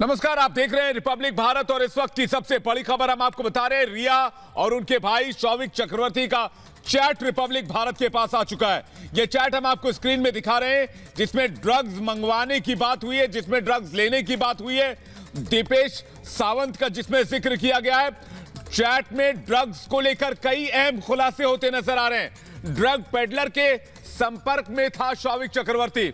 नमस्कार, आप देख रहे हैं रिपब्लिक भारत और इस वक्त की सबसे बड़ी खबर हम आपको बता रहे हैं। रिया और उनके भाई शौविक चक्रवर्ती का चैट रिपब्लिक भारत के पास आ चुका है। यह चैट हम आपको स्क्रीन में दिखा रहे हैं जिसमें ड्रग्स मंगवाने की बात हुई है, जिसमें ड्रग्स लेने की बात हुई है। दीपेश सावंत का जिसमें जिक्र किया गया है। चैट में ड्रग्स को लेकर कई अहम खुलासे होते नजर आ रहे हैं। ड्रग पेडलर के संपर्क में था शौविक चक्रवर्ती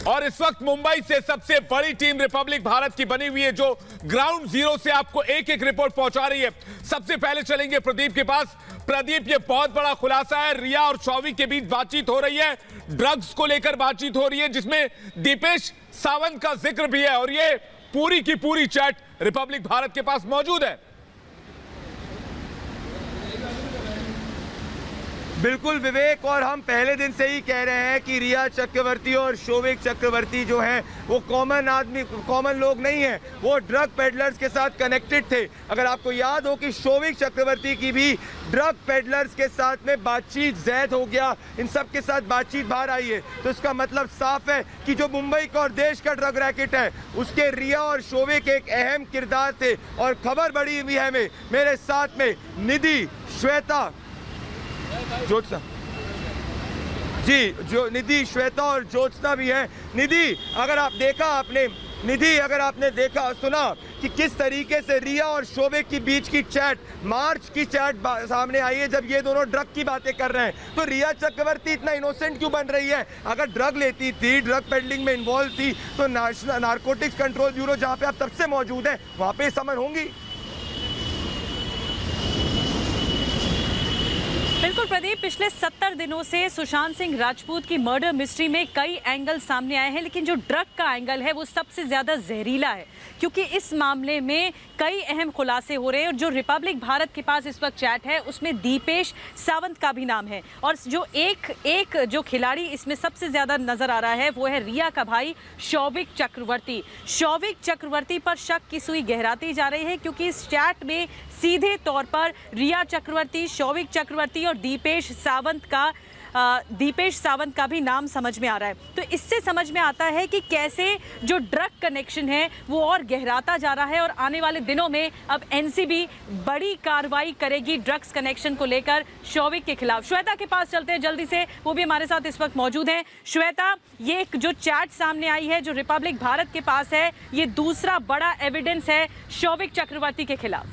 और इस वक्त मुंबई से सबसे बड़ी टीम रिपब्लिक भारत की बनी हुई है जो ग्राउंड जीरो से आपको एक एक रिपोर्ट पहुंचा रही है। सबसे पहले चलेंगे प्रदीप के पास। प्रदीप, ये बहुत बड़ा खुलासा है। रिया और शौविक के बीच बातचीत हो रही है, ड्रग्स को लेकर बातचीत हो रही है जिसमें दीपेश सावंत का जिक्र भी है और ये पूरी की पूरी चैट रिपब्लिक भारत के पास मौजूद है। बिल्कुल विवेक, और हम पहले दिन से ही कह रहे हैं कि रिया चक्रवर्ती और शौविक चक्रवर्ती जो हैं वो कॉमन लोग नहीं हैं, वो ड्रग पेडलर्स के साथ कनेक्टेड थे। अगर आपको याद हो कि शौविक चक्रवर्ती की भी ड्रग पेडलर्स के साथ में बातचीत जैद हो गया, इन सब के साथ बातचीत बाहर आई है, तो इसका मतलब साफ है कि जो मुंबई का और देश का ड्रग रैकेट है उसके रिया और शौविक एक अहम किरदार थे। और खबर बड़ी हुई है मेरे साथ में निधि, श्वेता, ज्योत्सना जी, जो निधि, श्वेता और ज्योत्सना भी है। निधि, अगर आपने देखा सुना कि किस तरीके से रिया और शौविक के बीच की चैट, मार्च की चैट सामने आई है जब ये दोनों ड्रग की बातें कर रहे हैं, तो रिया चक्रवर्ती इतना इनोसेंट क्यों बन रही है? अगर ड्रग लेती थी, ड्रग पेडलिंग में इन्वॉल्व थी, तो नेशनल नारकोटिक्स कंट्रोल ब्यूरो जहां पे आप तब से मौजूद है वहां पे समन होंगी। बिल्कुल प्रदीप, पिछले 70 दिनों से सुशांत सिंह राजपूत की मर्डर मिस्ट्री में कई एंगल सामने आए हैं, लेकिन जो ड्रग का एंगल है वो सबसे ज्यादा जहरीला है क्योंकि इस मामले में कई अहम खुलासे हो रहे हैं। और जो रिपब्लिक भारत के पास इस वक्त चैट है उसमें दीपेश सावंत का भी नाम है और जो एक जो खिलाड़ी इसमें सबसे ज्यादा नजर आ रहा है वो है रिया का भाई शौविक चक्रवर्ती। शौविक चक्रवर्ती पर शक की सुई गहराती जा रही है क्योंकि इस चैट में सीधे तौर पर रिया चक्रवर्ती, शौविक चक्रवर्ती और दीपेश सावंत का भी नाम समझ में आ रहा है। तो इससे समझ में आता है कि कैसे जो ड्रग कनेक्शन है वो और गहराता जा रहा है और आने वाले दिनों में अब एनसीबी बड़ी कार्रवाई करेगी ड्रग्स कनेक्शन को लेकर शौविक के खिलाफ। श्वेता के पास चलते हैं जल्दी से, वो भी हमारे साथ इस वक्त मौजूद हैं। श्वेता, ये एक जो चैट सामने आई है जो रिपब्लिक भारत के पास है, ये दूसरा बड़ा एविडेंस है शौविक चक्रवर्ती के खिलाफ।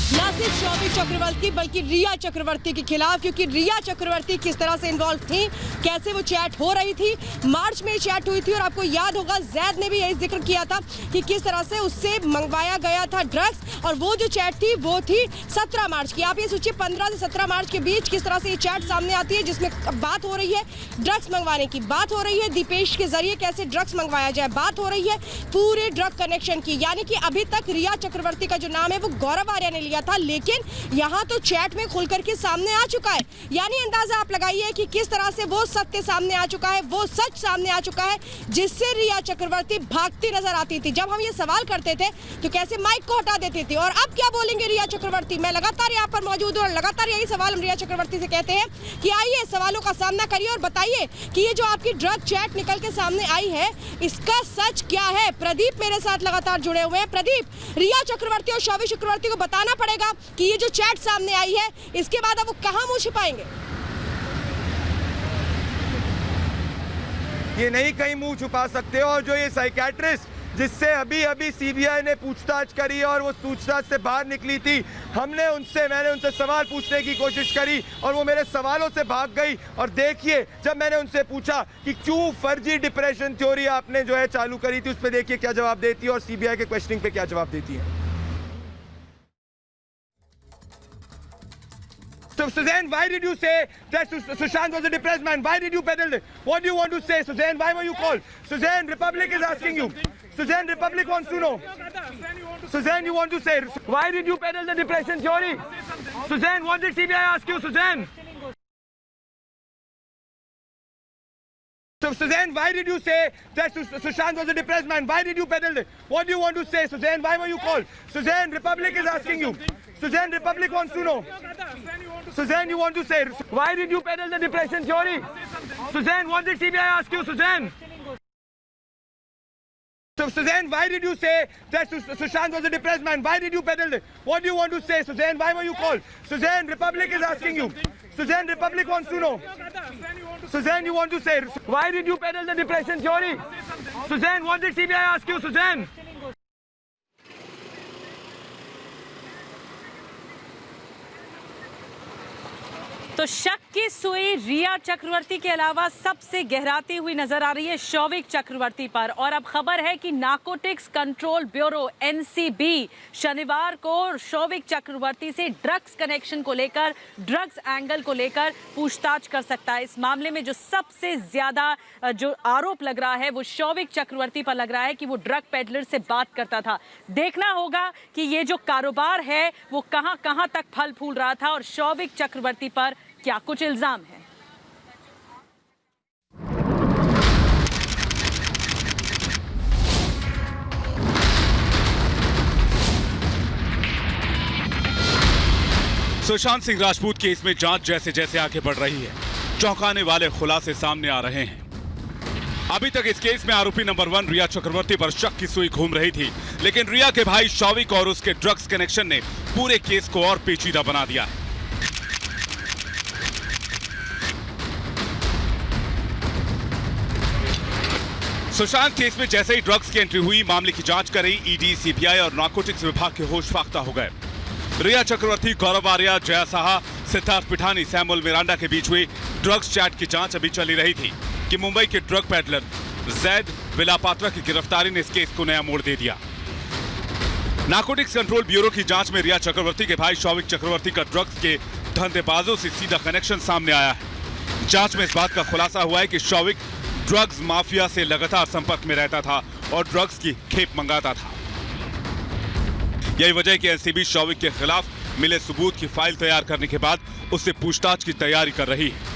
न सिर्फ शौविक चक्रवर्ती बल्कि रिया चक्रवर्ती के खिलाफ, क्योंकि रिया चक्रवर्ती किस तरह से इन्वॉल्व थी, कैसे वो चैट हो रही थी। मार्च में चैट हुई थी और आपको याद होगा जैद ने भी यही जिक्र किया था कि किस तरह से उससे मंगवाया गया था ड्रग्स, और वो जो चैट थी वो थी 17 मार्च की। आप ये सोचिए 15 से 17 मार्च के बीच किस तरह से ये चैट सामने आती है जिसमें बात हो रही है ड्रग्स मंगवाने की, बात हो रही है दीपेश के जरिए कैसे ड्रग्स मंगवाया जाए, बात हो रही है पूरे ड्रग कनेक्शन की। यानी कि अभी तक रिया चक्रवर्ती का जो नाम है वो गौरव आर्या ने लिया था, लेकिन यहाँ तो चैट में खुलकर के सामने आ चुका है। यानी अंदाजा आप लगाइए कि किस तरह से वो सत्य सामने आ चुका है, वो सच सामने आ चुका है जिससे रिया चक्रवर्ती भागती नजर आती थी। जब हम ये सवाल करते थे तो कैसे माइक को हटा देती थी, और अब क्या बोलेंगे रिया चक्रवर्ती? मैं लगातार यहाँ पर मौजूद हूँ और लगातार यही सवाल हम रिया चक्रवर्ती से कहते हैं कि आइए सवालों का सामना करिए और बताइए कि ये जो आपकी ड्रग चैट निकल के सामने आई है इसका सच क्या है। प्रदीप मेरे साथ लगातार जुड़े हुए हैं। प्रदीप, रिया चक्रवर्ती और शौविक चक्रवर्ती को बताना पड़ेगा कि ये जो चैट सामने आई है इसके बाद अब वो कहां मुंह छिपाएंगे? ये नहीं कहीं मुंह छुपा सकते। और जो ये साइकियाट्रिस्ट जिससे अभी सीबीआई ने पूछताछ करी और वो पूछताछ से बाहर निकली थी, मैंने उनसे सवाल पूछने की कोशिश करी और वो मेरे सवालों से भाग गई। और देखिए, जब मैंने उनसे पूछा कि क्यों फर्जी डिप्रेशन थ्योरी आपने जो है चालू करी थी, उस पर देखिए क्या जवाब देती है और सीबीआई के क्वेश्चनिंग पे क्या जवाब देती है। So Suzanne, why did you say that Sushant was a depressed man? Why did you peddle it? What do you want to say, Suzanne? Why were you called? Suzanne, Republic is asking you. Suzanne, Republic wants to know. Suzanne, you want to say, why did you peddle the depression theory? Suzanne, what did CBI ask you, Suzanne? So Suzanne, why did you say that Sushant was a depressed man? Why did you peddle it? What do you want to say, Suzanne? Why were you called? Suzanne, Republic is asking you. Suzanne, Republic wants to know. Suzanne, you want to say, why did you peddle the depression theory? Suzanne, what did CBI ask you, Suzanne? So, Suzanne, why did you say that Sushant was a depressed man? Why did you peddle it? What do you want to say, Suzanne? Why were you called? Suzanne, Republic is asking you. Suzanne, Republic wants to know. Suzanne, you want to say, why did you peddle the depression theory? Suzanne, what did CBI ask you, Suzanne? तो शक की सुई रिया चक्रवर्ती के अलावा सबसे गहराती हुई नजर आ रही है शौविक चक्रवर्ती पर। और अब खबर है कि नारकोटिक्स कंट्रोल ब्यूरो एनसीबी शनिवार को शौविक चक्रवर्ती से ड्रग्स कनेक्शन को लेकर, ड्रग्स एंगल को लेकर पूछताछ कर सकता है। इस मामले में जो सबसे ज्यादा जो आरोप लग रहा है वो शौविक चक्रवर्ती पर लग रहा है कि वो ड्रग पेडलर से बात करता था। देखना होगा कि ये जो कारोबार है वो कहां कहां तक फल फूल रहा था और शौविक चक्रवर्ती पर क्या कुछ इल्जाम है। सुशांत सिंह राजपूत केस में जांच जैसे जैसे आगे बढ़ रही है, चौंकाने वाले खुलासे सामने आ रहे हैं। अभी तक इस केस में आरोपी नंबर 1 रिया चक्रवर्ती पर शक की सुई घूम रही थी, लेकिन रिया के भाई शौविक और उसके ड्रग्स कनेक्शन ने पूरे केस को और पेचीदा बना दिया है। सुशांत केस में जैसे ही ड्रग्स की एंट्री हुई, मामले की जांच कर रही ईडी, सीबीआई और नारकोटिक्स विभाग के होश फाख्ता हो गए। रिया चक्रवर्ती, गौरव आर्या, जया साहा, सिद्धार्थ पिठानी, सैमुअल मिरांडा के बीच हुई ड्रग्स चैट की जांच अभी चली रही थी कि मुंबई के ड्रग पेडलर जैद विलापात्रा की गिरफ्तारी ने इस केस को नया मोड़ दे दिया। नारकोटिक्स कंट्रोल ब्यूरो की जांच में रिया चक्रवर्ती के भाई शौविक चक्रवर्ती का ड्रग्स के धंधेबाजों से सीधा कनेक्शन सामने आया है। जांच में इस बात का खुलासा हुआ है कि शौविक ड्रग्स माफिया से लगातार संपर्क में रहता था और ड्रग्स की खेप मंगाता था। यही वजह है कि एनसीबी शौविक के खिलाफ मिले सबूत की फाइल तैयार करने के बाद उससे पूछताछ की तैयारी कर रही है।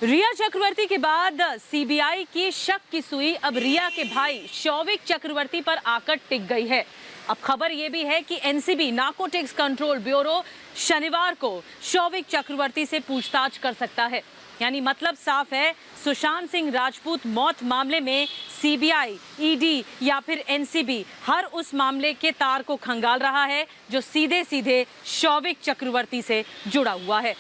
रिया चक्रवर्ती के बाद सीबीआई की शक की सुई अब रिया के भाई शौविक चक्रवर्ती पर आकर टिक गई है। अब खबर यह भी है कि एनसीबी नारकोटिक्स कंट्रोल ब्यूरो शनिवार को शौविक चक्रवर्ती से पूछताछ कर सकता है। यानी मतलब साफ है, सुशांत सिंह राजपूत मौत मामले में सीबीआई, ईडी या फिर एनसीबी हर उस मामले के तार को खंगाल रहा है जो सीधे सीधे शौविक चक्रवर्ती से जुड़ा हुआ है।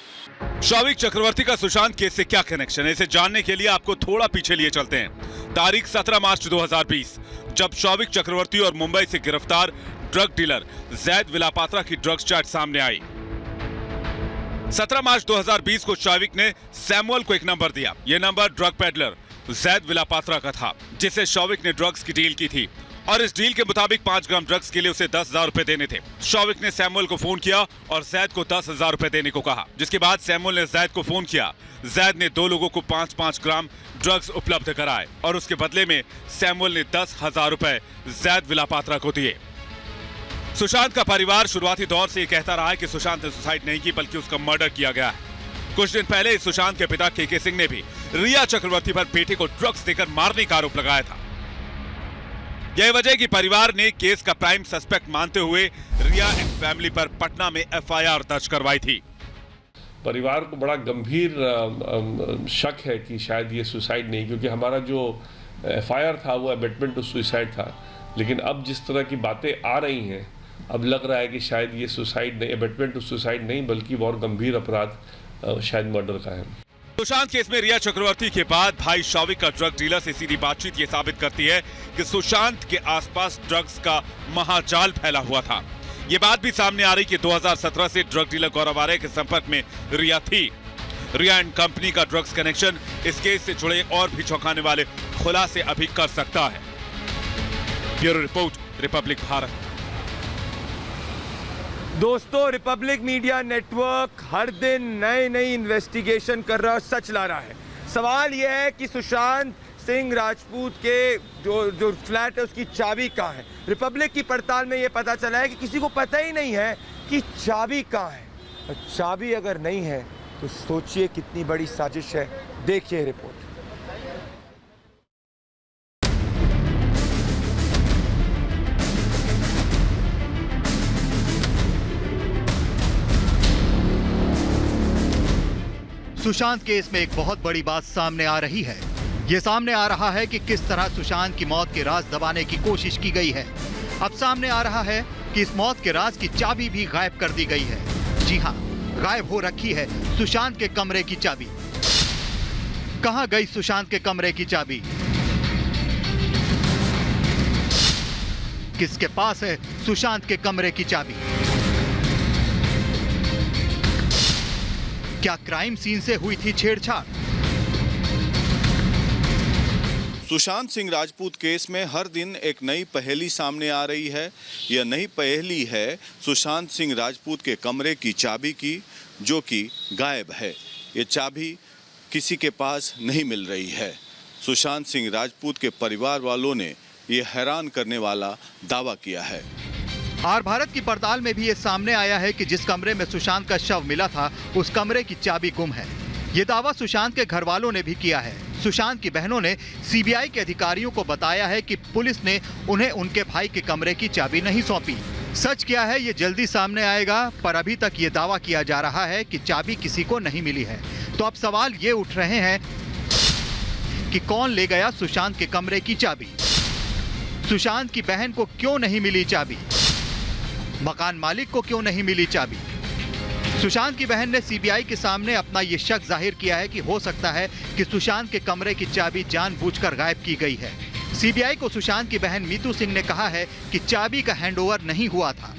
शौविक चक्रवर्ती का सुशांत केस से क्या कनेक्शन है, इसे जानने के लिए आपको थोड़ा पीछे लिए चलते हैं। तारीख 17 मार्च 2020, जब शौविक चक्रवर्ती और मुंबई से गिरफ्तार ड्रग डीलर जैद विलापात्रा की ड्रग्स चैट सामने आई। 17 मार्च 2020 को शौविक ने सैमुअल को एक नंबर दिया। यह नंबर ड्रग पेडलर जैद विलापात्रा का था, जिसे शौविक ने ड्रग्स की डील की थी और इस डील के मुताबिक 5 ग्राम ड्रग्स के लिए उसे 10,000 रुपए देने थे। शौविक ने सैमुअल को फोन किया और जैद को 10,000 रुपए देने को कहा, जिसके बाद सैमुअल ने जैद को फोन किया। जैद ने 2 लोगों को 5-5 ग्राम ड्रग्स उपलब्ध कराए और उसके बदले में सैमुअल ने 10,000 रुपए जैद विलापात्रा को दिए। सुशांत का परिवार शुरुआती दौर से ये कहता रहा है कि सुशांत ने सुसाइड नहीं की, बल्कि उसका मर्डर किया गया है। कुछ दिन पहले सुशांत के पिता के सिंह ने भी रिया चक्रवर्ती पर बेटे को ड्रग्स देकर मारने का आरोप लगाया था। यही वजह है कि परिवार ने केस का प्राइम सस्पेक्ट मानते हुए रिया एंड फैमिली पर पटना में एफआईआर दर्ज करवाई थी। परिवार को बड़ा गंभीर शक है कि शायद ये सुसाइड नहीं, क्योंकि हमारा जो एफआईआर था वो अबेटमेंट टू सुसाइड था, लेकिन अब जिस तरह की बातें आ रही हैं, अब लग रहा है कि शायद ये सुसाइड नहीं, अबेटमेंट टू सुसाइड नहीं, बल्कि बहुत गंभीर अपराध शायद मर्डर का है। सुशांत केस में रिया चक्रवर्ती के बाद भाई शौविक का ड्रग डीलर से सीधी बातचीत ये साबित करती है कि सुशांत के आसपास ड्रग्स का महाजाल फैला हुआ था। ये बात भी सामने आ रही कि 2017 से ड्रग डीलर गौरव आर्या के संपर्क में रिया थी। रिया एंड कंपनी का ड्रग्स कनेक्शन इस केस से जुड़े और भी चौंकाने वाले खुलासे अभी कर सकता है। Bureau report, Republic Bharat. दोस्तों, रिपब्लिक मीडिया नेटवर्क हर दिन नई इन्वेस्टिगेशन कर रहा है और सच ला रहा है। सवाल यह है कि सुशांत सिंह राजपूत के जो फ्लैट है उसकी चाबी कहाँ है। रिपब्लिक की पड़ताल में यह पता चला है कि किसी को पता ही नहीं है कि चाबी कहाँ है। और चाबी अगर नहीं है तो सोचिए कितनी बड़ी साजिश है। देखिए रिपोर्ट। सुशांत केस में एक बहुत बड़ी बात सामने आ रही है। ये सामने आ रहा है कि किस तरह सुशांत की मौत के राज दबाने की कोशिश की गई है। अब सामने आ रहा है कि इस मौत के राज की चाबी भी गायब कर दी गई है। जी हाँ, गायब हो रखी है सुशांत के कमरे की चाबी। कहां गई सुशांत के कमरे की चाबी? किसके पास है सुशांत के कमरे की चाबी? क्या क्राइम सीन से हुई थी छेड़छाड़? सुशांत सिंह राजपूत केस में हर दिन एक नई पहेली सामने आ रही है। यह नई पहेली है सुशांत सिंह राजपूत के कमरे की चाबी की, जो कि गायब है। ये चाबी किसी के पास नहीं मिल रही है। सुशांत सिंह राजपूत के परिवार वालों ने यह हैरान करने वाला दावा किया है। आर भारत की पड़ताल में भी ये सामने आया है कि जिस कमरे में सुशांत का शव मिला था, उस कमरे की चाबी गुम है। ये दावा सुशांत के घर वालों ने भी किया है। सुशांत की बहनों ने सीबीआई के अधिकारियों को बताया है कि पुलिस ने उन्हें उनके भाई के कमरे की चाबी नहीं सौंपी। सच क्या है ये जल्दी सामने आएगा, पर अभी तक ये दावा किया जा रहा है कि चाबी किसी को नहीं मिली है। तो अब सवाल ये उठ रहे हैं कि कौन ले गया सुशांत के कमरे की चाबी? सुशांत की बहन को क्यों नहीं मिली चाबी? मकान मालिक को क्यों नहीं मिली चाबी? सुशांत की बहन ने सीबीआई के सामने अपना ये शक जाहिर किया है कि हो सकता है कि सुशांत के कमरे की चाबी जानबूझकर गायब की गई है। सीबीआई को सुशांत की बहन मीतू सिंह ने कहा है कि चाबी का हैंडओवर नहीं हुआ था।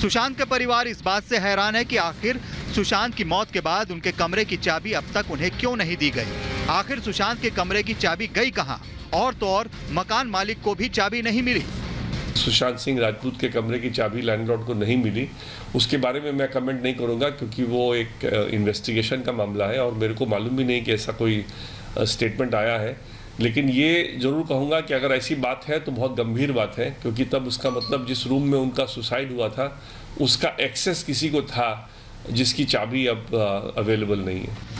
सुशांत का परिवार इस बात से हैरान है कि आखिर सुशांत की मौत के बाद उनके कमरे की चाबी अब तक उन्हें क्यों नहीं दी गई। आखिर सुशांत के कमरे की चाबी गई कहां? और तो और मकान मालिक को भी चाबी नहीं मिली। सुशांत सिंह राजपूत के कमरे की चाबी लैंडलॉर्ड को नहीं मिली, उसके बारे में मैं कमेंट नहीं करूंगा क्योंकि वो एक इन्वेस्टिगेशन का मामला है और मेरे को मालूम भी नहीं कि ऐसा कोई स्टेटमेंट आया है। लेकिन ये जरूर कहूंगा कि अगर ऐसी बात है तो बहुत गंभीर बात है, क्योंकि तब उसका मतलब जिस रूम में उनका सुसाइड हुआ था उसका एक्सेस किसी को था जिसकी चाबी अब अवेलेबल नहीं है।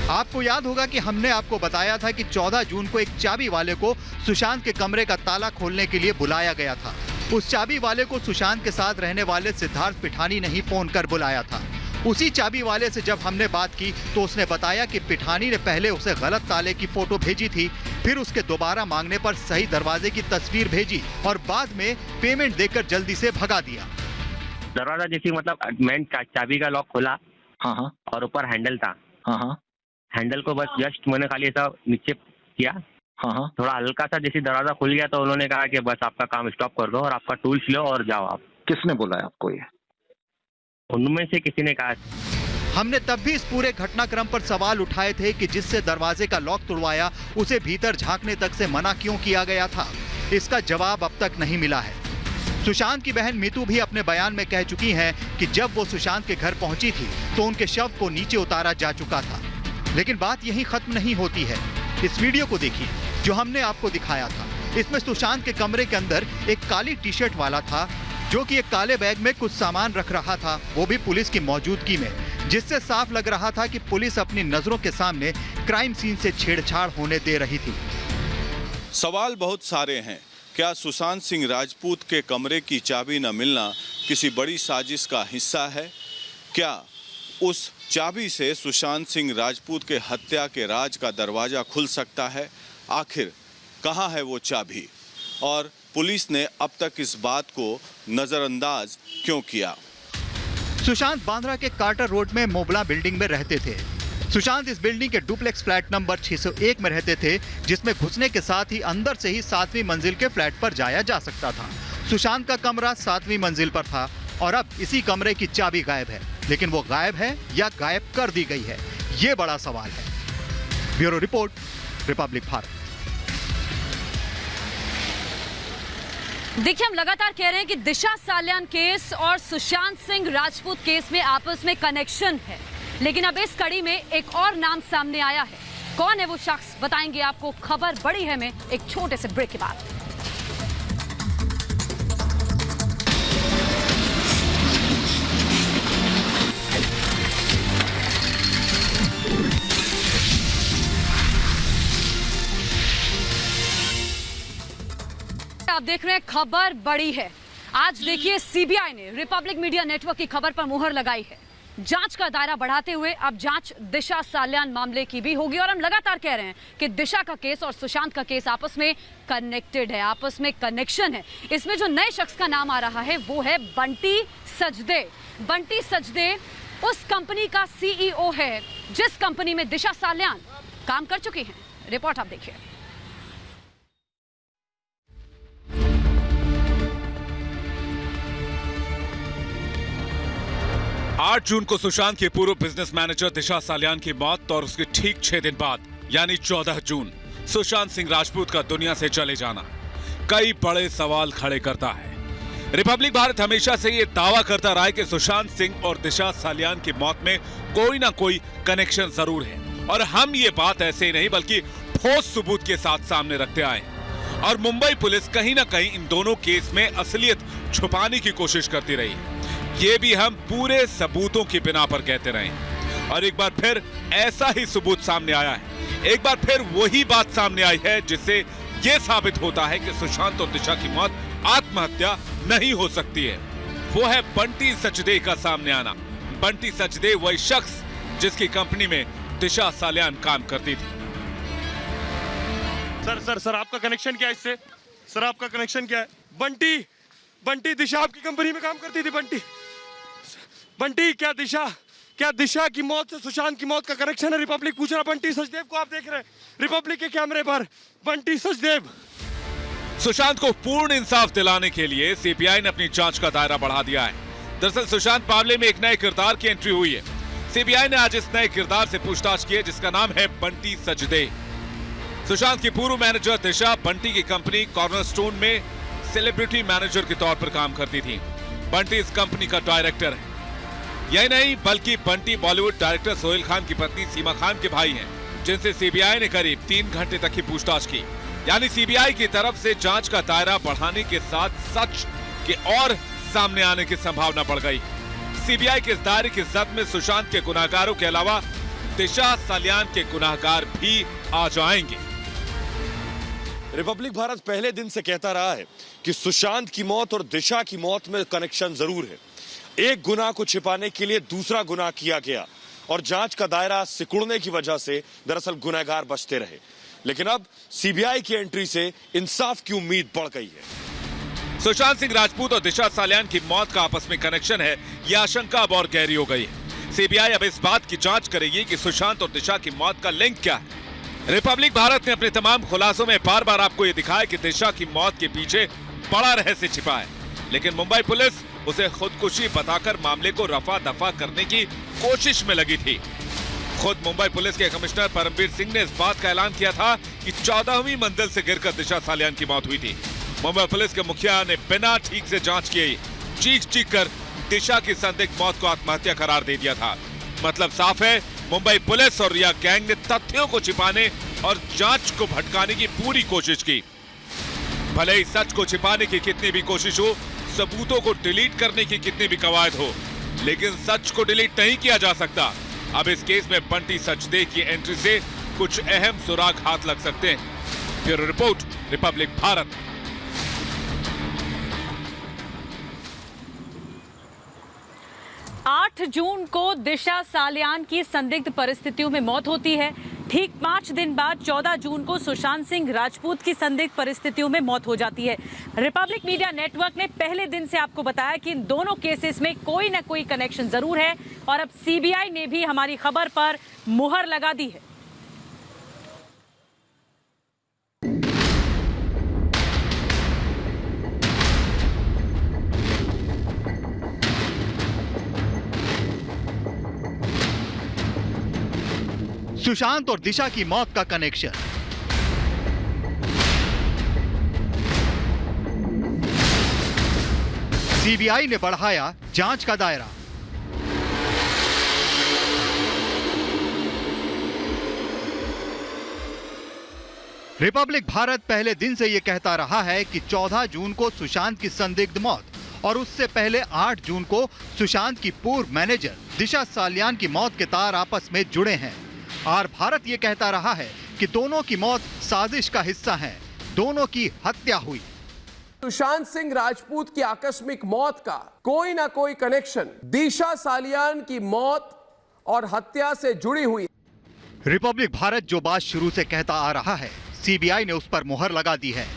आपको याद होगा कि हमने आपको बताया था कि 14 जून को एक चाबी वाले को सुशांत के कमरे का ताला खोलने के लिए बुलाया गया था। उस चाबी वाले को सुशांत के साथ रहने वाले सिद्धार्थ पिठानी ने ही फोन कर बुलाया था। उसी चाबी वाले से जब हमने बात की तो उसने बताया कि पिठानी ने पहले उसे गलत ताले की फोटो भेजी थी, फिर उसके दोबारा मांगने पर सही दरवाजे की तस्वीर भेजी और बाद में पेमेंट देकर जल्दी से भगा दिया। दरवाजा जैसी मतलब मेन चाबी का लॉक खोला, हाँ, और ऊपर हैंडल था, हाँ, हैंडल को बस जस्ट मैंने खाली ऐसा नीचे किया, हाँ, थोड़ा हल्का सा जैसे दरवाजा खुल गया तो उन्होंने कहा कि बस आपका काम स्टॉप कर दो और आपका टूल्स लो और जाओ आप। किसने बोला आपको ये? उनमें से किसी ने कहा। हमने तब भी इस पूरे घटनाक्रम पर सवाल उठाए थे कि जिससे दरवाजे का लॉक तोड़वाया उसे भीतर झांकने तक से मना क्यों किया गया था। इसका जवाब अब तक नहीं मिला है। सुशांत की बहन मीतू भी अपने बयान में कह चुकी हैं कि जब वो सुशांत के घर पहुंची थी तो उनके शव को नीचे उतारा जा चुका था। लेकिन बात यहीं खत्म नहीं होती है। इस वीडियो को देखिए जो हमने आपको दिखाया था। इसमें सुशांत के कमरे के अंदर एक काली टी शर्ट वाला था जो कि एक काले बैग में कुछ सामान रख रहा था, वो भी पुलिस की मौजूदगी में, जिससे साफ लग रहा था कि पुलिस अपनी नजरों के सामने क्राइम सीन से छेड़छाड़ होने दे रही थी। सवाल बहुत सारे हैं। क्या सुशांत सिंह राजपूत के कमरे की चाबी न मिलना किसी बड़ी साजिश का हिस्सा है? क्या उस चाबी से सुशांत सिंह राजपूत के हत्या के राज का दरवाजा खुल सकता है? आखिर कहां है वो चाबी और पुलिस ने अब तक इस बात को नजरअंदाज क्यों किया? सुशांत बांद्रा के कार्टर रोड में मोबला बिल्डिंग में रहते थे। सुशांत इस बिल्डिंग के डुप्लेक्स फ्लैट नंबर 601 में रहते थे, जिसमें घुसने के साथ ही अंदर से ही 7वीं मंजिल के फ्लैट पर जाया जा सकता था। सुशांत का कमरा 7वीं मंजिल पर था और अब इसी कमरे की चाबी गायब है। लेकिन वो गायब है या गायब कर दी गई है, ये बड़ा सवाल है। Bureau report, Republic Bharat. देखिए, हम लगातार कह रहे हैं कि दिशा साल्यान केस और सुशांत सिंह राजपूत केस में आपस में कनेक्शन है, लेकिन अब इस कड़ी में एक और नाम सामने आया है। कौन है वो शख्स, बताएंगे आपको खबर बड़ी है में एक छोटे से ब्रेक के बाद। आप देख रहे हैं खबर बड़ी है। आज देखिए सीबीआई ने रिपब्लिक मीडिया नेटवर्क की खबर पर मुहर लगाई है। जांच का दायरा बढ़ाते हुए अब जांच दिशा साल्यान मामले की भी होगी। और हम लगातार कह रहे हैं कि दिशा का केस और सुशांत का केस आपस में कनेक्टेड है, आपस में कनेक्शन है। इसमें जो नए शख्स का नाम आ रहा है वो है बंटी सचदे। बंटी सचदे उस कंपनी का CEO है जिस कंपनी में दिशा साल्यान काम कर चुकी हैं। रिपोर्ट आप देखिए। 8 जून को सुशांत की पूर्व बिजनेस मैनेजर दिशा साल्यान की मौत और उसके ठीक 6 दिन बाद यानी 14 जून सुशांत सिंह राजपूत का दुनिया से चले जाना कई बड़े सवाल खड़े करता है। रिपब्लिक भारत हमेशा से ये दावा करता रहा है कि सुशांत सिंह और दिशा साल्यान की मौत में कोई ना कोई कनेक्शन जरूर है, और हम ये बात ऐसे ही नहीं बल्कि ठोस सबूत के साथ सामने रखते आए। और मुंबई पुलिस कहीं ना कहीं इन दोनों केस में असलियत छुपाने की कोशिश करती रही। ये भी हम पूरे सबूतों की बिना पर कहते रहे, और एक बार फिर ऐसा ही सबूत सामने आया है। एक बार फिर वही बात सामने आई है जिससे यह साबित होता है कि सुशांत और दिशा की मौत आत्महत्या नहीं हो सकती है। वो है बंटी सचदे का सामने आना। बंटी सचदे वही शख्स जिसकी कंपनी में दिशा साल्यान काम करती थी। सर आपका कनेक्शन क्या है इससे? सर आपका कनेक्शन क्या है? बंटी दिशा आपकी कंपनी में काम करती थी। बंटी क्या दिशा की मौत से सुशांत की मौत का कनेक्शन है? रिपब्लिक पूछ रहा। बंटी सचदेव को आप देख रहे हैं रिपब्लिक के कैमरे पर। बंटी सचदेव। सुशांत को पूर्ण इंसाफ दिलाने के लिए सीबीआई ने अपनी जांच का दायरा बढ़ा दिया है। दरअसल सुशांत मामले में एक नए किरदार की एंट्री हुई है। सीबीआई ने आज इस नए किरदार से पूछताछ की है जिसका नाम है बंटी सचदे। सुशांत की पूर्व मैनेजर दिशा बंटी की कंपनी कॉर्नरस्टोन में सेलिब्रिटी मैनेजर के तौर पर काम करती थी। बंटी इस कंपनी का डायरेक्टर है। यही नहीं बल्कि बंटी बॉलीवुड डायरेक्टर सोहेल खान की पत्नी सीमा खान के भाई हैं, जिनसे सीबीआई ने करीब 3 घंटे तक की पूछताछ की। यानी सीबीआई की तरफ से जांच का दायरा बढ़ाने के साथ सच के और सामने आने की संभावना बढ़ गई। सीबीआई के इस दायरे की जद में सुशांत के गुनाहगारों के अलावा दिशा साल्यान के गुनाहगार भी आ जाएंगे। रिपब्लिक भारत पहले दिन से कहता रहा है कि सुशांत की मौत और दिशा की मौत में कनेक्शन जरूर है। एक गुनाह को छिपाने के लिए दूसरा गुनाह किया गया और जांच का दायरा सिकुड़ने की वजह से दरअसल गुनहगार बचते रहे। लेकिन अब सीबीआई की एंट्री से इंसाफ की उम्मीद बढ़ गई है। सुशांत सिंह राजपूत और दिशा साल्यान की मौत का आपस में कनेक्शन है, यह आशंका अब और गहरी हो गई है। सीबीआई अब इस बात की जांच करेगी कि सुशांत और दिशा की मौत का लिंक क्या है। रिपब्लिक भारत ने अपने तमाम खुलासों में बार बार आपको यह दिखाया कि दिशा की मौत के पीछे बड़ा रहस्य छिपा है, लेकिन मुंबई पुलिस उसे खुदकुशी बताकर मामले को रफा दफा करने की कोशिश में लगी थी। खुद मुंबई पुलिस के कमिश्नर परमवीर सिंह ने इस बात का ऐलान किया था कि 14वीं मंजिल से गिरकर दिशा साल्यान की मौत हुई थी। मुंबई पुलिस के मुखिया ने बिना ठीक से जांच किए चीख कर दिशा की संदिग्ध मौत को आत्महत्या करार दे दिया था। मतलब साफ है, मुंबई पुलिस और रिया गैंग ने तथ्यों को छिपाने और जांच को भटकाने की पूरी कोशिश की। भले ही सच को छिपाने की कितनी भी कोशिश हो, सबूतों को डिलीट करने की कितनी भी कवायद हो, लेकिन सच को डिलीट नहीं किया जा सकता। अब इस केस में बंटी सचदे की एंट्री से कुछ अहम सुराग हाथ लग सकते हैं। Bureau report, Republic Bharat. आठ जून को दिशा साल्यान की संदिग्ध परिस्थितियों में मौत होती है। ठीक 5 दिन बाद 14 जून को सुशांत सिंह राजपूत की संदिग्ध परिस्थितियों में मौत हो जाती है। रिपब्लिक मीडिया नेटवर्क ने पहले दिन से आपको बताया कि इन दोनों केसेस में कोई ना कोई कनेक्शन जरूर है, और अब सीबीआई ने भी हमारी खबर पर मुहर लगा दी है। सुशांत और दिशा की मौत का कनेक्शन। सीबीआई ने बढ़ाया जांच का दायरा। रिपब्लिक भारत पहले दिन से यह कहता रहा है कि 14 जून को सुशांत की संदिग्ध मौत और उससे पहले 8 जून को सुशांत की पूर्व मैनेजर दिशा साल्यान की मौत के तार आपस में जुड़े हैं। और भारत ये कहता रहा है कि दोनों की मौत साजिश का हिस्सा है, दोनों की हत्या हुई। सुशांत सिंह राजपूत की आकस्मिक मौत का कोई ना कोई कनेक्शन दिशा सालियान की मौत और हत्या से जुड़ी हुई। रिपब्लिक भारत जो बात शुरू से कहता आ रहा है, सीबीआई ने उस पर मुहर लगा दी है।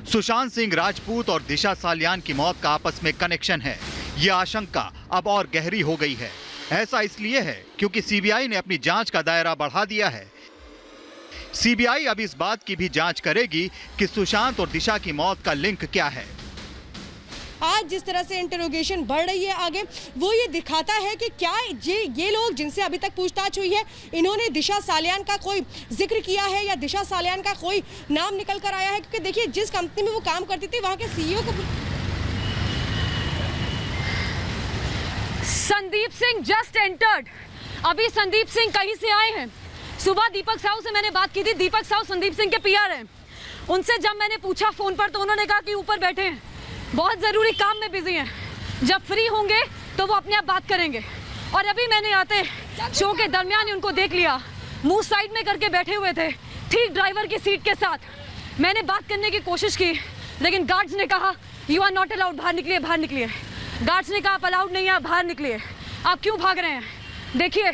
सुशांत सिंह राजपूत और दिशा सालियान की मौत का आपस में कनेक्शन है। यह आशंका अब और गहरी हो गई है। ऐसा इसलिए है क्योंकि सीबीआई ने अपनी जांच का दायरा बढ़ा दिया है। सीबीआई अब इस बात की भी जांच करेगी कि सुशांत और दिशा की मौत का लिंक क्या है। आज जिस तरह से इंटरोगेशन बढ़ रही है आगे, वो ये दिखाता है कि क्या ये लोग जिनसे अभी तक पूछताछ हुई है, इन्होंने दिशा सालियान का कोई जिक्र किया है या दिशा सालियान का कोई नाम निकल कर आया है। क्योंकि देखिए, जिस कंपनी में वो काम करती थी वहां के सीईओ को संदीप सिंह जस्ट एंटर्ड। अभी संदीप सिंह कहीं से आए हैं। सुबह दीपक साहू से मैंने बात की थी। दीपक साहू संदीप सिंह के पीआर हैं। उनसे जब मैंने पूछा फोन पर तो उन्होंने कहा कि ऊपर बैठे हैं, बहुत ज़रूरी काम में बिजी हैं, जब फ्री होंगे तो वो अपने आप बात करेंगे। और अभी मैंने आते शो के दरमियान ही उनको देख लिया, मुंह साइड में करके बैठे हुए थे, ठीक ड्राइवर की सीट के साथ। मैंने बात करने की कोशिश की, लेकिन गार्ड्स ने कहा यू आर नॉट अलाउड, बाहर निकलिए, बाहर निकलिए। गार्ड्स ने कहा आप अलाउड नहीं है, आप बाहर निकलिए। आप क्यों भाग रहे हैं? देखिए,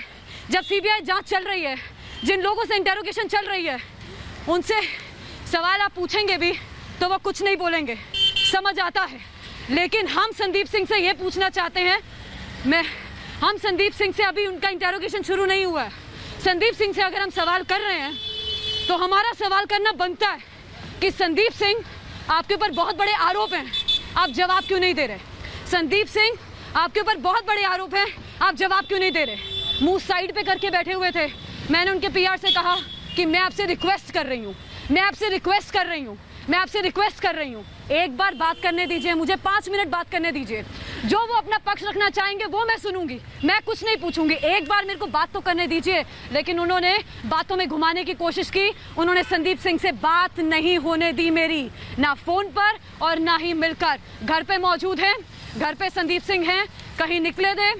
जब सीबीआई जांच चल रही है, जिन लोगों से इंटेरोगेशन चल रही है, उनसे सवाल आप पूछेंगे भी तो वो कुछ नहीं बोलेंगे, समझ आता है। लेकिन हम संदीप सिंह से ये पूछना चाहते हैं, हम संदीप सिंह से अभी उनका इंटेरोगेशन शुरू नहीं हुआ है। संदीप सिंह से अगर हम सवाल कर रहे हैं तो हमारा सवाल करना बनता है कि संदीप सिंह, आपके ऊपर बहुत बड़े आरोप हैं, आप जवाब क्यों नहीं दे रहे? संदीप सिंह, आपके ऊपर बहुत बड़े आरोप हैं, आप जवाब क्यों नहीं दे रहे? मुंह साइड पे करके बैठे हुए थे। मैंने उनके पीआर से कहा कि मैं आपसे रिक्वेस्ट कर रही हूँ, मैं आपसे रिक्वेस्ट कर रही हूँ, मैं आपसे रिक्वेस्ट कर रही हूँ, एक बार बात करने दीजिए, मुझे 5 मिनट बात करने दीजिए। जो वो अपना पक्ष रखना चाहेंगे वो मैं सुनूंगी, मैं कुछ नहीं पूछूंगी, एक बार मेरे को बात तो करने दीजिए। लेकिन उन्होंने बातों में घुमाने की कोशिश की। उन्होंने संदीप सिंह से बात नहीं होने दी मेरी, ना फोन पर और ना ही मिलकर। घर पे मौजूद हैं, घर पे संदीप सिंह हैं, कहीं निकले थे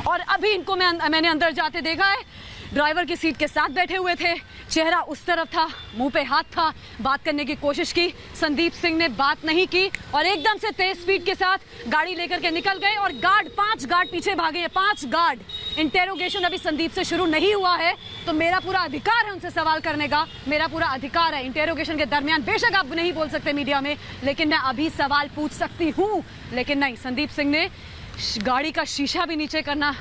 और अभी इनको मैंने अंदर जाते देखा है। ड्राइवर की सीट के साथ बैठे हुए थे, चेहरा उस तरफ था, मुंह पे हाथ था, बात करने की कोशिश की। संदीप सिंह ने बात नहीं की और एकदम से तेज स्पीड के साथ गाड़ी लेकर के निकल गए और 5 गार्ड पीछे भागे हैं, 5 गार्ड। इंटेरोगेशन अभी संदीप से शुरू नहीं हुआ है, तो मेरा पूरा अधिकार है उनसे सवाल करने का, मेरा पूरा अधिकार है। इंटेरोगेशन के दरमियान बेशक आप नहीं बोल सकते मीडिया में, लेकिन मैं अभी सवाल पूछ सकती हूँ। लेकिन नहीं, संदीप सिंह ने गाड़ी का शीशा भी नीचे करना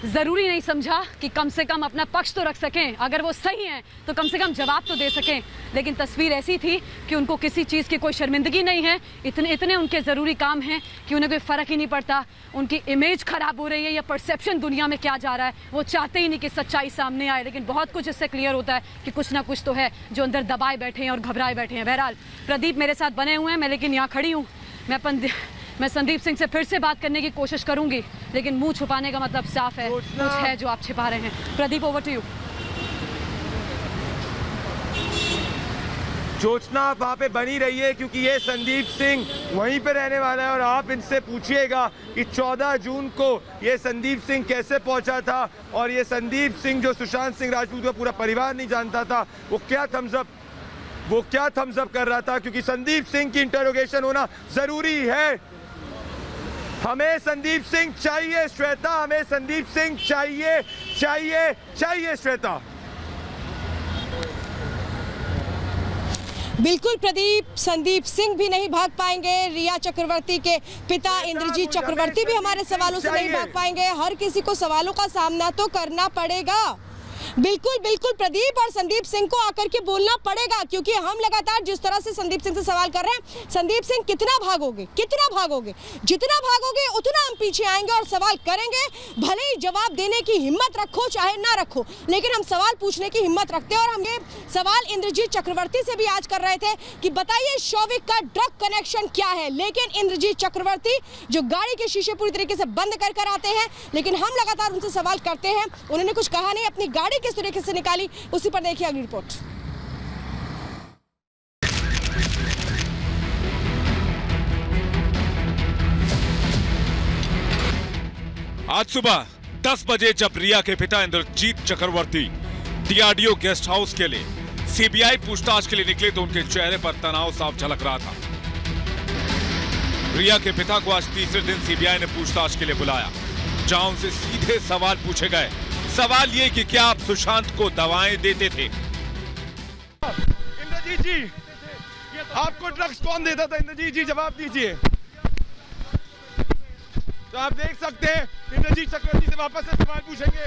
जरूरी नहीं समझा कि कम से कम अपना पक्ष तो रख सकें, अगर वो सही हैं तो कम से कम जवाब तो दे सकें। लेकिन तस्वीर ऐसी थी कि उनको किसी चीज़ की कोई शर्मिंदगी नहीं है, इतने उनके ज़रूरी काम हैं कि उन्हें कोई फ़र्क ही नहीं पड़ता उनकी इमेज ख़राब हो रही है या परसेप्शन दुनिया में क्या जा रहा है। वो चाहते ही नहीं कि सच्चाई सामने आए, लेकिन बहुत कुछ इससे क्लियर होता है कि कुछ ना कुछ तो है जो अंदर दबाए बैठे हैं और घबराए बैठे हैं। बहरहाल प्रदीप मेरे साथ बने हुए हैं, मैं लेकिन यहाँ खड़ी हूँ। मैं संदीप सिंह से फिर से बात करने की कोशिश करूंगी, लेकिन मुंह छुपाने का मतलब साफ है, कुछ है जो आप छिपा रहे हैं। Pradeep, over to you. जोचना आप वहाँ पे बनी रही है, क्योंकि ये संदीप सिंह वहीं पे रहने वाला है और आप इनसे पूछिएगा कि 14 जून को ये संदीप सिंह कैसे पहुंचा था और ये संदीप सिंह जो सुशांत सिंह राजपूत का पूरा परिवार नहीं जानता था, वो क्या थम्स अप कर रहा था, क्योंकि संदीप सिंह की इंटरोगेशन होना जरूरी है। हमें संदीप सिंह चाहिए श्वेता, हमें संदीप सिंह चाहिए श्वेता। बिल्कुल प्रदीप, संदीप सिंह भी नहीं भाग पाएंगे, रिया चक्रवर्ती के पिता इंद्रजीत चक्रवर्ती भी हमारे सवालों से नहीं भाग पाएंगे। हर किसी को सवालों का सामना तो करना पड़ेगा। बिल्कुल बिल्कुल प्रदीप, और संदीप सिंह को आकर के बोलना पड़ेगा, क्योंकि हम लगातार जिस तरह से संदीप सिंह से सवाल कर रहे हैं, संदीप सिंह कितना भागोगे, जितना भागोगे उतना हम पीछे आएंगे और सवाल करेंगे। भले ही जवाब देने की हिम्मत रखो चाहे ना रखो, लेकिन हम सवाल पूछने की हिम्मत रखते हैं। और हम ये सवाल इंद्रजीत चक्रवर्ती से भी आज कर रहे थे कि बताइए शौविक का ड्रग कनेक्शन क्या है। लेकिन इंद्रजीत चक्रवर्ती जो गाड़ी के शीशे पूरी तरीके से बंद कर आते हैं, लेकिन हम लगातार उनसे सवाल करते हैं, उन्होंने कुछ कहा नहीं। अपनी गाड़ी किस तरीके से निकाली, उसी पर देखिए अगली रिपोर्ट। आज सुबह 10 बजे जब रिया के पिता इंद्रजीत चक्रवर्ती डीआरडीओ गेस्ट हाउस के लिए सीबीआई पूछताछ के लिए निकले तो उनके चेहरे पर तनाव साफ झलक रहा था। रिया के पिता को आज तीसरे दिन सीबीआई ने पूछताछ के लिए बुलाया, जहां उनसे सीधे सवाल पूछे गए। सवाल ये कि क्या आप सुशांत को दवाएं देते थे? इंद्रजीत जी, आपको ड्रग्स कौन देता था? इंद्रजीत जी जवाब दीजिए। तो आप देख सकते हैं इंद्रजीत चक्रवर्ती से वापस से सवाल पूछेंगे।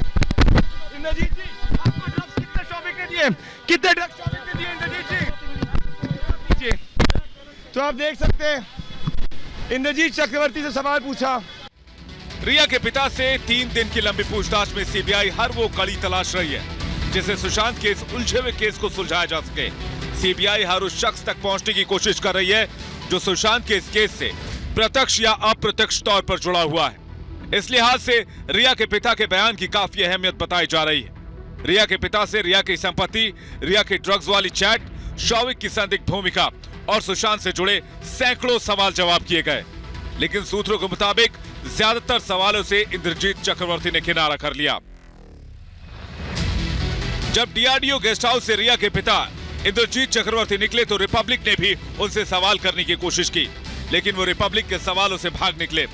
इंद्रजीत जी, आपको ड्रग्स कितने शौविक ने दिए? कितने ड्रग्स शौविक ने दिए इंद्रजीत जी? तो आप देख सकते हैं इंद्रजीत चक्रवर्ती से सवाल पूछा। रिया के पिता से 3 दिन की लंबी पूछताछ में सीबीआई हर वो कड़ी तलाश रही है जिससे सुशांत के इस उलझे हुए केस को सुलझाया जा सके। सीबीआई हर उस शख्स तक पहुंचने की कोशिश कर रही है जो सुशांत के इस केस से प्रत्यक्ष या अप्रत्यक्ष तौर पर जुड़ा हुआ है। इस लिहाज से रिया के पिता के बयान की काफी अहमियत बताई जा रही है। रिया के पिता से रिया की संपत्ति, रिया की ड्रग्स वाली चैट, शौविक की संदिग्ध भूमिका और सुशांत से जुड़े सैकड़ों सवाल जवाब किए गए, लेकिन सूत्रों के मुताबिक ज्यादातर सवालों से इंद्रजीत चक्रवर्ती ने किनारा कर लिया। जब डीआरडीओ गेस्ट हाउस से रिया के पिता इंद्रजीत चक्रवर्ती निकले तो रिपब्लिक ने भी उनसे सवाल करने की कोशिश की, लेकिन वो रिपब्लिक के सवालों से भाग निकले।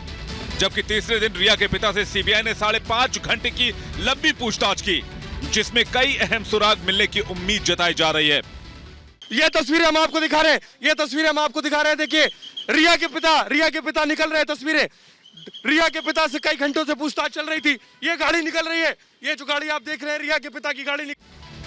जबकि तीसरे दिन रिया के पिता से सीबीआई ने 5.5 घंटे की लंबी पूछताछ की, जिसमें कई अहम सुराग मिलने की उम्मीद जताई जा रही है। ये तस्वीरें हम आपको दिखा रहे हैं, ये तस्वीरें हम आपको दिखा रहे हैं। देखिए रिया के पिता निकल रहे हैं। तस्वीरें रिया के पिता से कई घंटों से पूछताछ चल रही थी। ये गाड़ी निकल रही है, ये जो गाड़ी आप देख रहे हैं रिया के पिता की गाड़ी।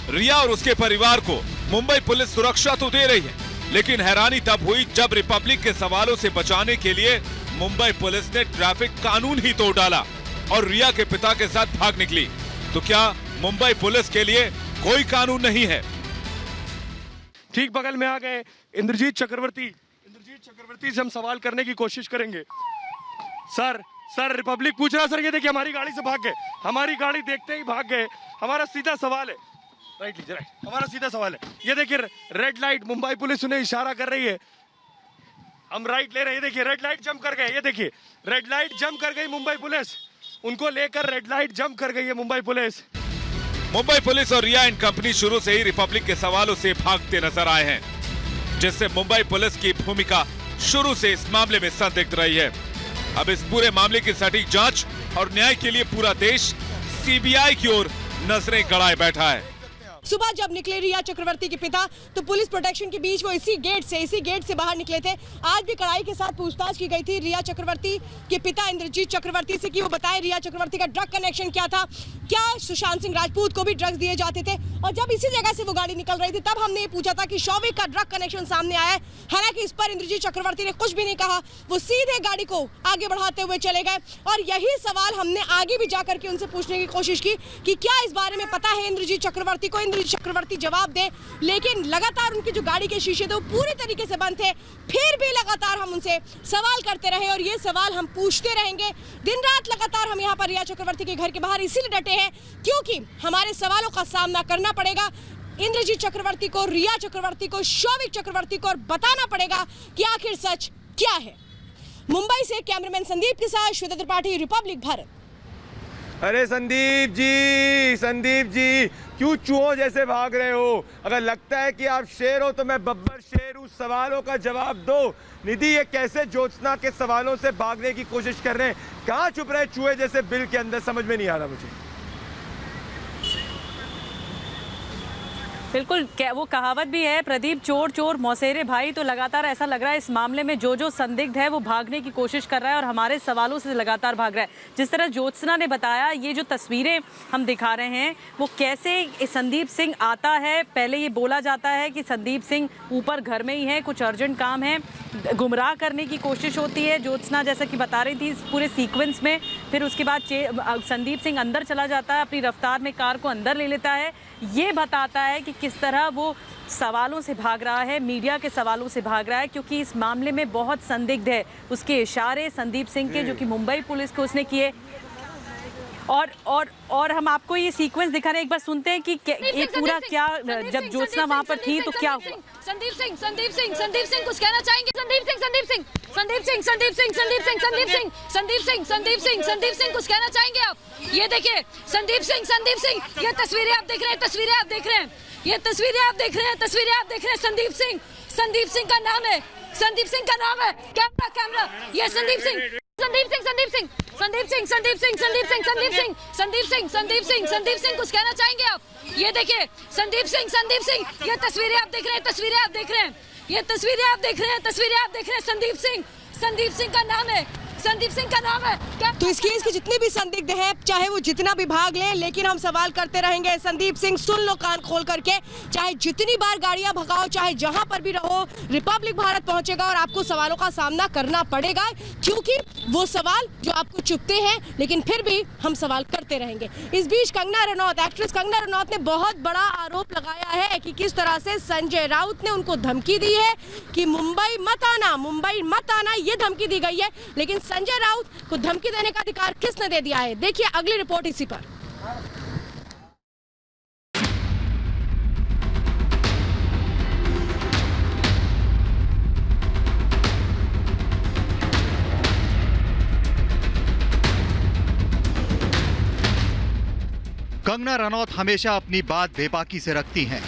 रिया और उसके परिवार को मुंबई पुलिस सुरक्षा तो दे रही है, लेकिन हैरानी तब हुई जब रिपब्लिक के सवालों से बचाने के लिए मुंबई पुलिस ने ट्रैफिक कानून ही तोड़ डाला और रिया के पिता के साथ भाग निकली। तो क्या मुंबई पुलिस के लिए कोई कानून नहीं है? ठीक बगल में आ गए इंद्रजीत चक्रवर्ती से हम सवाल करने की कोशिश करेंगे। सर रिपब्लिक पूछ रहा। सर ये देखिए हमारी गाड़ी से भाग गए, हमारी गाड़ी देखते ही भाग गए। हमारा सीधा सवाल है, राइट लीजिए, राइट, हमारा सीधा सवाल है। ये देखिए रेड लाइट, मुंबई पुलिस उन्हें इशारा कर रही है, हम राइट ले रहे हैं। ये देखिए रेड लाइट जंप कर गए, ये देखिए रेड लाइट जंप कर गई मुंबई पुलिस, उनको लेकर रेड लाइट जंप कर गई है मुंबई पुलिस। मुंबई पुलिस और रिया एंड कंपनी शुरू से ही रिपब्लिक के सवालों से भागते नजर आए हैं, जिससे मुंबई पुलिस की भूमिका शुरू से इस मामले में संदिग्ध रही है। अब इस पूरे मामले की सटीक जांच और न्याय के लिए पूरा देश सीबीआई की ओर नजरें गड़ाए बैठा है। सुबह जब निकले रिया चक्रवर्ती के पिता तो पुलिस प्रोटेक्शन के बीच वो इसी गेट से बाहर निकले थे। आज भी कड़ाई के साथ पूछताछ की गई थी रिया चक्रवर्ती के पिता इंद्रजीत चक्रवर्ती से कि वो बताएं रिया चक्रवर्ती का ड्रग कनेक्शन क्या था, क्या सुशांत सिंह राजपूत को भी ड्रग्स दिए जाते थे। और जब इसी जगह से वो गाड़ी निकल रही थी तब हमने ये पूछा था कि शौविक का ड्रग कनेक्शन सामने आया है। हालांकि इस पर इंद्रजीत चक्रवर्ती ने कुछ भी नहीं कहा, वो सीधे गाड़ी को आगे बढ़ाते हुए चले गए। और यही सवाल हमने आगे भी जाकर के उनसे पूछने की कोशिश की कि क्या इस बारे में पता है इंद्रजीत चक्रवर्ती को। इंद्रजीत चक्रवर्ती जवाब दे, लेकिन लगातार उनकी जो गाड़ी के शीशे थे वो पूरी तरीके से बंद थे। फिर भी लगातार हम उनसे सवाल करते रहे और ये सवाल हम पूछते रहेंगे। दिन रात लगातार हम यहाँ पर रिया चक्रवर्ती के घर के बाहर इसीलिए डटे हैं क्योंकि हमारे सवालों का सामना करना पड़ेगा इंद्रजीत चक्रवर्ती को, रिया चक्रवर्ती को, शौविक चक्रवर्ती को, और बताना पड़ेगा कि आखिर सच क्या है। मुंबई से कैमरामैन संदीप के साथ श्वेता त्रिपाठी, रिपब्लिक भारत। अरे संदीप जी क्यों चूहों जैसे भाग रहे हो? अगर लगता है कि आप शेर हो तो मैं बब्बर शेर हूँ, सवालों का जवाब दो। निधि ये कैसे ज्योत्सना के सवालों से भागने की कोशिश कर रहे हैं? कहाँ छुप रहे चूहे जैसे बिल के अंदर? समझ में नहीं आ रहा मुझे। बिल्कुल, वो कहावत भी है प्रदीप, चोर चोर मौसेरे भाई। तो लगातार ऐसा लग रहा है इस मामले में जो संदिग्ध है वो भागने की कोशिश कर रहा है और हमारे सवालों से लगातार भाग रहा है। जिस तरह ज्योत्सना ने बताया, ये जो तस्वीरें हम दिखा रहे हैं वो कैसे संदीप सिंह आता है। पहले ये बोला जाता है कि संदीप सिंह ऊपर घर में ही है, कुछ अर्जेंट काम है, गुमराह करने की कोशिश होती है ज्योत्सना जैसा कि बता रही थी इस पूरे सीक्वेंस में। फिर उसके बाद संदीप सिंह अंदर चला जाता है, अपनी रफ्तार में कार को अंदर ले लेता है। ये बताता है कि किस तरह वो सवालों से भाग रहा है, मीडिया के सवालों से भाग रहा है, क्योंकि इस मामले में बहुत संदिग्ध है उसके इशारे संदीप सिंह के जो कि मुंबई पुलिस को उसने किए। और हम आपको ये सीक्वेंस दिखा रहे हैं, एक बार सुनते हैं कि ये पूरा क्या, जब ज्योत्सना वहां पर थी तो क्या हुआ। संदीप सिंह कुछ कहना चाहेंगे? संदीप सिंह कुछ कहना चाहेंगे आप? ये देखिए संदीप सिंह, ये तस्वीरें आप देख रहे हैं, ये तस्वीरें आप देख रहे हैं संदीप सिंह का नाम है, कैमरा ये संदीप सिंह कुछ कहना चाहेंगे आप? ये देखिए संदीप सिंह, ये तस्वीरें आप देख रहे हैं, संदीप सिंह का नाम है, तो इस केस के जितने भी संदिग्ध हैं, चाहे वो जितना भी भाग लें, लेकिन हम सवाल करते रहेंगे। संदीप सिंह, सुन लो कान खोल करके, चाहे जितनी बार गाड़ियां भगाओ, चाहे जहां पर भी रहो, रिपब्लिक भारत पहुंचेगा और आपको सवालों का सामना करना पड़ेगा, क्योंकि वो सवाल जो आपको चुभते हैं, लेकिन फिर भी हम सवाल करते रहेंगे। इस बीच एक्ट्रेस कंगना रनौत ने बहुत बड़ा आरोप लगाया है कि किस तरह से संजय राउत ने उनको धमकी दी है कि मुंबई मत आना, ये धमकी दी गई है। लेकिन संजय राउत को धमकी देने का अधिकार किसने दे दिया है? देखिए अगली रिपोर्ट इसी पर। कंगना रनौत हमेशा अपनी बात बेबाकी से रखती हैं।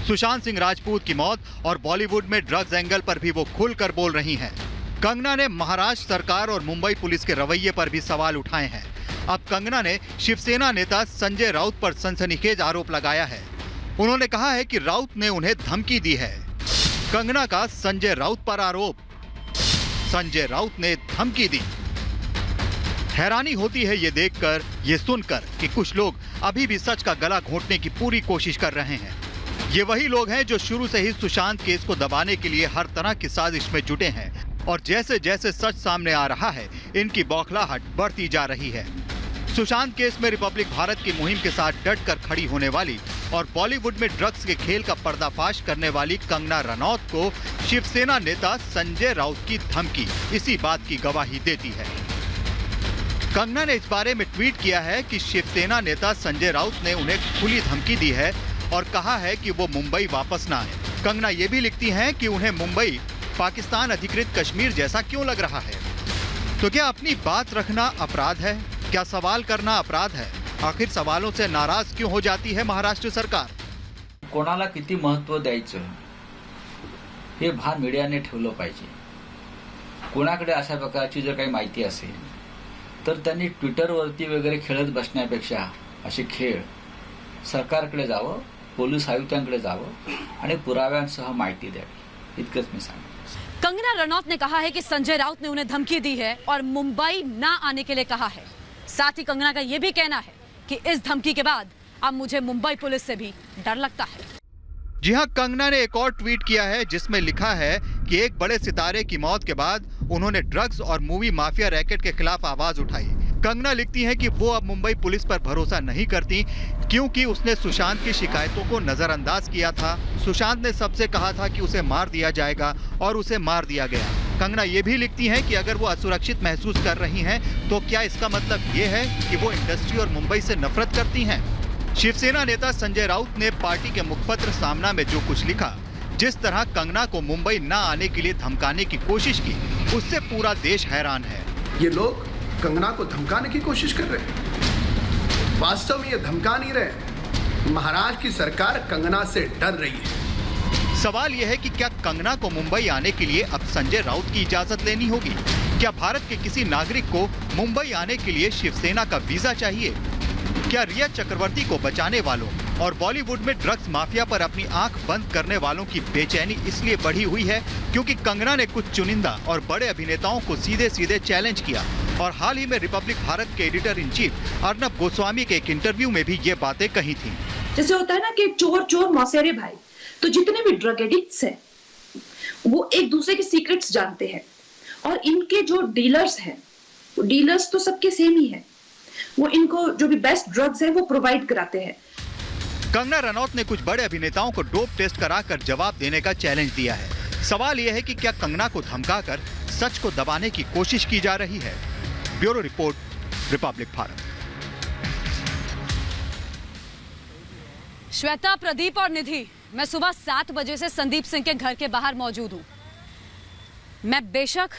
सुशांत सिंह राजपूत की मौत और बॉलीवुड में ड्रग्स एंगल पर भी वो खुलकर बोल रही हैं। कंगना ने महाराष्ट्र सरकार और मुंबई पुलिस के रवैये पर भी सवाल उठाए हैं। अब कंगना ने शिवसेना नेता संजय राउत पर सनसनीखेज आरोप लगाया है। उन्होंने कहा है कि राउत ने उन्हें धमकी दी है। कंगना का संजय राउत पर आरोप, संजय राउत ने धमकी दी। हैरानी होती है ये देखकर, ये सुनकर कि कुछ लोग अभी भी सच का गला घोंटने की पूरी कोशिश कर रहे हैं। ये वही लोग हैं जो शुरू से ही सुशांत केस को दबाने के लिए हर तरह की साजिश में जुटे हैं, और जैसे जैसे सच सामने आ रहा है, इनकी बौखलाहट बढ़ती जा रही है। सुशांत केस में रिपब्लिक भारत की मुहिम के साथ डटकर खड़ी होने वाली और बॉलीवुड में ड्रग्स के खेल का पर्दाफाश करने वाली कंगना रनौत को शिवसेना नेता संजय राउत की धमकी इसी बात की गवाही देती है। कंगना ने इस बारे में ट्वीट किया है कि शिवसेना नेता संजय राउत ने उन्हें खुली धमकी दी है और कहा है कि वो मुंबई वापस ना आए। कंगना ये भी लिखती हैं कि उन्हें मुंबई पाकिस्तान अधिकृत कश्मीर जैसा क्यों लग रहा है। तो क्या अपनी बात रखना अपराध है? क्या सवाल करना अपराध है? आखिर सवालों से नाराज क्यों हो जाती है महाराष्ट्र सरकार? कोणाला किती महत्त्व द्यायचं हे भान मीडियाने ठेवलं पाहिजे। कोणाकडे अशा प्रकारची जर काही माहिती असेल तर त्यांनी ट्विटरवरती वगैरे खेळत बसण्यापेक्षा असे खेळ सरकारकडे जावं, पोलीस आयुक्तांकडे जावं आणि पुराव्यांसह माहिती द्यावी, इतकंच मी सांगेन। कंगना रनौत ने कहा है कि संजय राउत ने उन्हें धमकी दी है और मुंबई ना आने के लिए कहा है। साथ ही कंगना का यह भी कहना है कि इस धमकी के बाद अब मुझे मुंबई पुलिस से भी डर लगता है। जी हां, कंगना ने एक और ट्वीट किया है जिसमें लिखा है कि एक बड़े सितारे की मौत के बाद उन्होंने ड्रग्स और मूवी माफिया रैकेट के खिलाफ आवाज उठाई। कंगना लिखती हैं कि वो अब मुंबई पुलिस पर भरोसा नहीं करती क्योंकि उसने सुशांत की शिकायतों को नजरअंदाज किया था। सुशांत ने सबसे कहा था कि उसे मार दिया जाएगा और उसे मार दिया गया। कंगना ये भी लिखती हैं कि अगर वो असुरक्षित महसूस कर रही हैं तो क्या इसका मतलब ये है कि वो इंडस्ट्री और मुंबई से नफरत करती हैं? शिवसेना नेता संजय राउत ने पार्टी के मुखपत्र सामना में जो कुछ लिखा, जिस तरह कंगना को मुंबई ना आने के लिए धमकाने की कोशिश की, उससे पूरा देश हैरान है। ये लोग कंगना को धमकाने की कोशिश कर रहे हैं। वास्तव में ये धमका नहीं रहे। महाराष्ट्र की सरकार कंगना से डर रही है। सवाल यह है कि क्या कंगना को मुंबई आने के लिए अब संजय राउत की इजाजत लेनी होगी? क्या भारत के किसी नागरिक को मुंबई आने के लिए शिवसेना का वीजा चाहिए? क्या रिया चक्रवर्ती को बचाने वालों और बॉलीवुड में ड्रग्स माफिया पर अपनी आंख बंद करने वालों की बेचैनी इसलिए बढ़ी हुई है क्योंकि कंगना ने कुछ चुनिंदा और बड़े अभिनेताओं को सीधे सीधे चैलेंज किया और हाल ही में रिपब्लिक भारत के editor in chief Arnab Goswami के एक इंटरव्यू में भी ये बातें कही थी। जैसे होता है ना कि चोर चोर मौसेरे भाई, तो जितने भी ड्रग एडिक्ट्स हैं वो एक दूसरे के सीक्रेट्स जानते हैं और इनके जो डीलर्स हैं, वो डीलर्स तो सबके सेम ही हैं। वो इनको जो भी बेस्ट ड्रग्स हैं वो प्रोवाइड कराते हैं। कंगना रनौत ने कुछ बड़े अभिनेताओं को डोप टेस्ट कराकर जवाब देने का चैलेंज दिया है। सवाल यह है कि क्या कंगना को धमकाकर सच को दबाने की कोशिश की जा रही है? Bureau report, Republic Bharat. Shweta, Pradeep और निधि, मैं सुबह 7 बजे से संदीप सिंह के घर के बाहर मौजूद हूं। मैं बेशक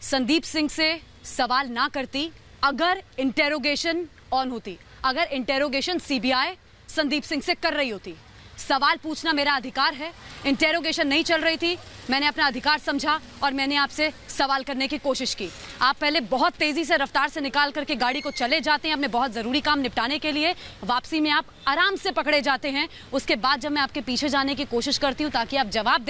संदीप सिंह से सवाल ना करती अगर इंटेरोगेशन ऑन होती, अगर इंटेरोगेशन सीबीआई संदीप सिंह से कर रही होती। सवाल पूछना मेरा अधिकार है। इंटेरोगेशन नहीं चल रही थी, मैंने अपना अधिकार समझा और मैंने आपसे सवाल करने की कोशिश की। आप पहले बहुत तेजी से रफ्तार से निकाल करके गाड़ी को चले जाते हैं अपने बहुत ज़रूरी काम निपटाने के लिए, वापसी में आप आराम से पकड़े जाते हैं। उसके बाद जब मैं आपके पीछे जाने की कोशिश करती हूँ ताकि आप जवाब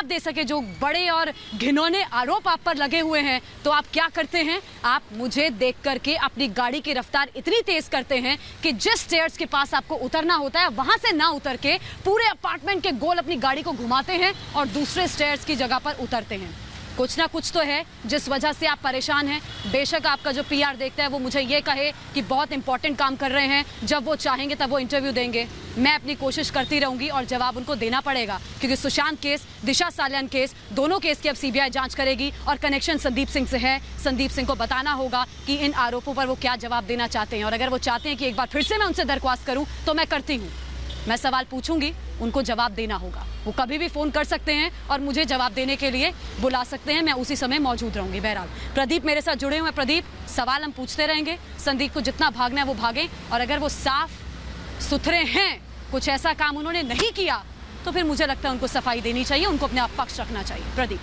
दे सकें, जो बड़े और घिनौने आरोप आप पर लगे हुए हैं, तो आप क्या करते हैं? आप मुझे देख करके अपनी गाड़ी की रफ्तार इतनी तेज करते हैं कि जिस स्टेयर्स के पास आपको उतरना होता है वहां से ना उतर के पूरे अपार्टमेंट के गोल अपनी गाड़ी को घुमाते हैं और दूसरे स्टेयर्स की जगह पर उतरते हैं। कुछ ना कुछ तो है जिस वजह से आप परेशान हैं। बेशक आपका जो पीआर देखता है वो मुझे ये कहे कि बहुत इंपॉर्टेंट काम कर रहे हैं, जब वो चाहेंगे तब वो इंटरव्यू देंगे। मैं अपनी कोशिश करती रहूंगी और जवाब उनको देना पड़ेगा, क्योंकि सुशांत केस, दिशा सालियान केस, दोनों केस की अब सीबीआई जांच करेगी और कनेक्शन संदीप सिंह से है। संदीप सिंह को बताना होगा कि इन आरोपों पर वो क्या जवाब देना चाहते हैं, और अगर वो चाहते हैं कि एक बार फिर से मैं उनसे दरख्वास्त करूं तो मैं करती हूं। मैं सवाल पूछूंगी, उनको जवाब देना होगा। वो कभी भी फोन कर सकते हैं और मुझे जवाब देने के लिए बुला सकते हैं, मैं उसी समय मौजूद रहूंगी। बहरहाल प्रदीप मेरे साथ जुड़े हुए हैं। प्रदीप, सवाल हम पूछते रहेंगे, संदीप को जितना भागना है वो भागें, और अगर वो साफ सुथरे हैं, कुछ ऐसा काम उन्होंने नहीं किया, तो फिर मुझे लगता है उनको सफाई देनी चाहिए, उनको अपने आप पक्ष रखना चाहिए। प्रदीप।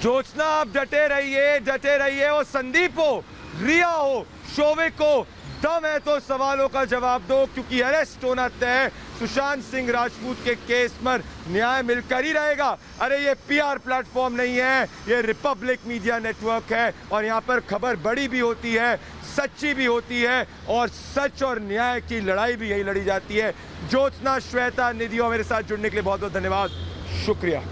ज्योत्सना, आप डटे रहिए। वो संदीप हो, रिया हो, शोविक हो, दम है तो सवालों का जवाब दो, क्योंकि अरेस्ट होना तय। सुशांत सिंह राजपूत के केस पर न्याय मिलकर ही रहेगा। अरे ये पीआर प्लेटफॉर्म नहीं है, ये रिपब्लिक मीडिया नेटवर्क है, और यहाँ पर खबर बड़ी भी होती है, सच्ची भी होती है, और सच और न्याय की लड़ाई भी यही लड़ी जाती है। ज्योत्सना, श्वेता, निधि, मेरे साथ जुड़ने के लिए बहुत बहुत धन्यवाद, शुक्रिया।